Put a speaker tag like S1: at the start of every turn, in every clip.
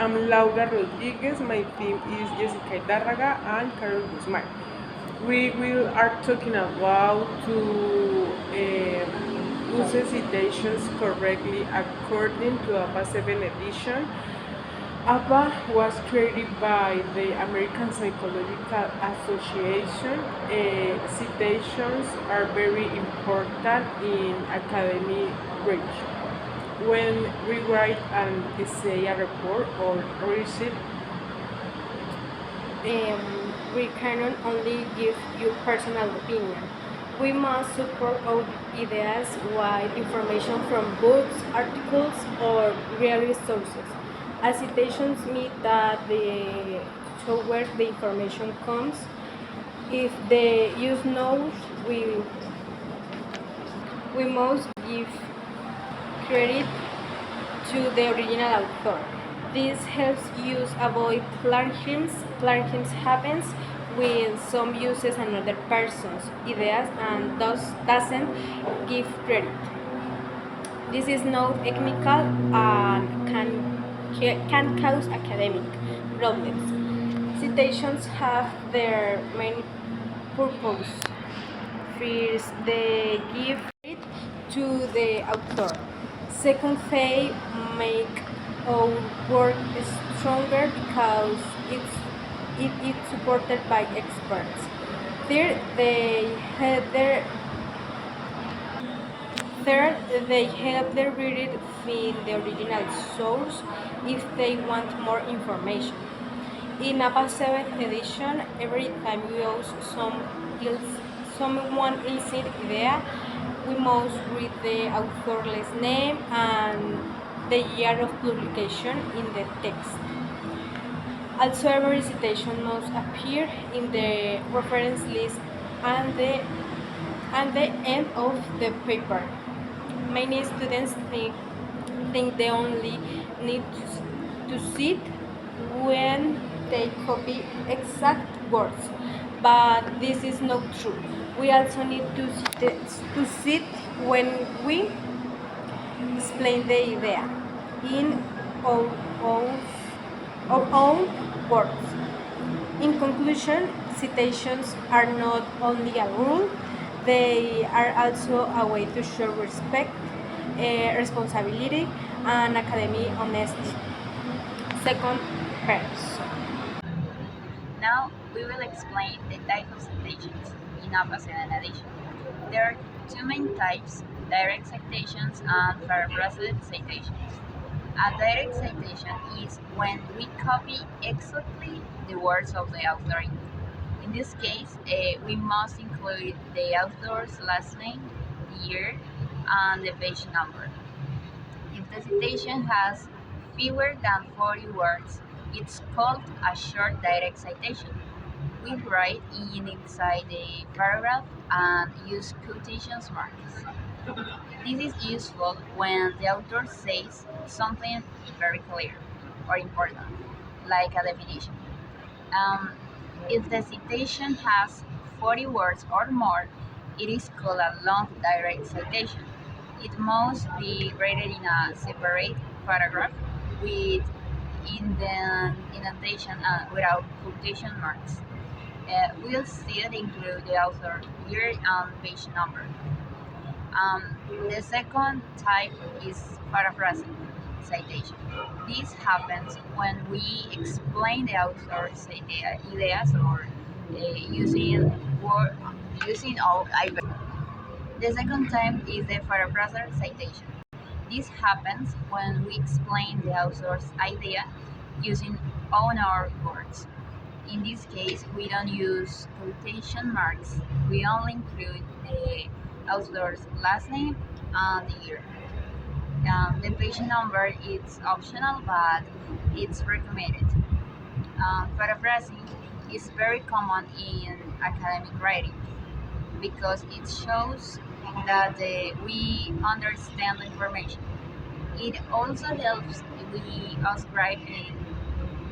S1: I'm Laura Rodriguez. My team is Jessica Idarraga and Carol Guzman. We will are talking about to use citations correctly according to APA 7 edition. APA was created by the American Psychological Association. Citations are very important in academic research. When we write an essay, a report, or research,
S2: We cannot only give you personal opinion. We must support our ideas with information from books, articles, or real sources. As citations mean that the show where the information comes. If the use knows, we must give credit to the original author. This helps you avoid plagiarism. Plagiarism happens when some uses another person's ideas and thus doesn't give credit. This is not technical and can cause academic problems. Citations have their main purpose. First, they give credit to the author. Second, they make our work stronger because it is supported by experts. Third, they help the reader find the original source if they want more information. In APA 7th edition, every time we use someone else's idea, we must read the author's name and the year of publication in the text. Also, every citation must appear in the reference list and the end of the paper. Many students think they only need to sit when they copy exact words, but this is not true. We also need to sit when we explain the idea in our own, our own words. In conclusion, citations are not only a rule, they are also a way to show respect, responsibility, and academic honesty. Second person.
S3: Now we will explain the type of citations in opposite edition. There are two main types, direct citations and paraphrased citations. A direct citation is when we copy exactly the words of the author. In this case, we must include the author's last name, year, and the page number. If the citation has fewer than 40 words, it's called a short direct citation. We write in inside the paragraph and use quotation marks. This is useful when the author says something very clear or important, like a definition. Um, if the citation has 40 words or more, it is called a long direct citation. It must be graded in a separate paragraph with indentation and without quotation marks. We'll still include the author, year, and page number. The second type is paraphrasing citation. This happens when we explain the author's ideas or using word, using all ideas. The second type is the paraphraser citation. This happens when we explain the author's idea using all our words. In this case, we don't use quotation marks. We only include the author's last name and the year. The page number is optional, but it's recommended. Paraphrasing is very common in academic writing because it shows that we understand the information. It also helps we us write in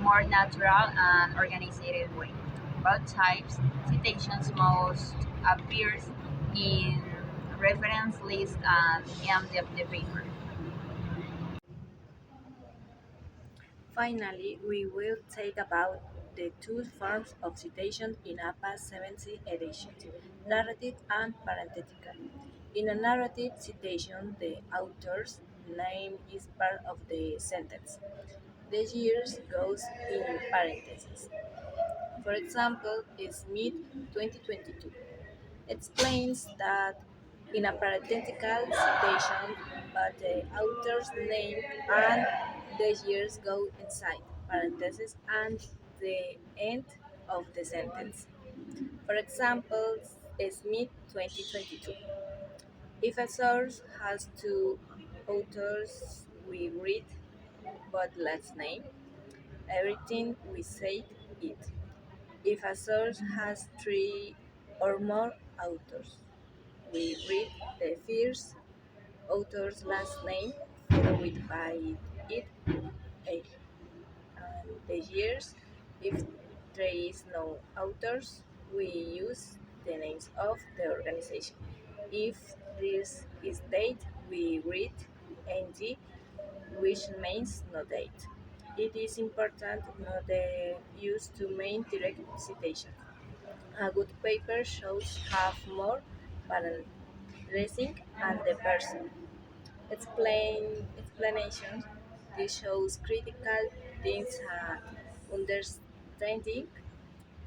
S3: more natural and organized way. Both types citations most appears in reference list and end of the paper.
S4: Finally, we will take about the two forms of citation in APA 70 edition, narrative and parenthetical. In a narrative citation, the author's name is part of the sentence. The years goes in parentheses. For example, Smith 2022 explains that in a parenthetical citation, but the author's name and the years go inside parentheses and the end of the sentence. For example, Smith 2022. If a source has two authors, we read but last name, everything we said it. If a source has three or more authors, we read the first author's last name followed by it a, and the years. If there is no authors, we use the names of the organization. If this is date, we read NG, which means no date. It is important not the use to main direct citation. A good paper should have more paraphrasing and the person. Explanations. This shows critical things and understanding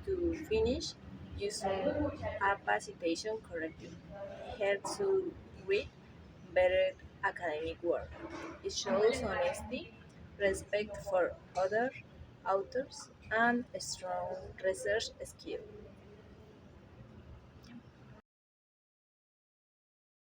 S4: to finish using a citation correctly. Helps to read better academic work. It shows honesty, respect for other authors, and a strong research skill.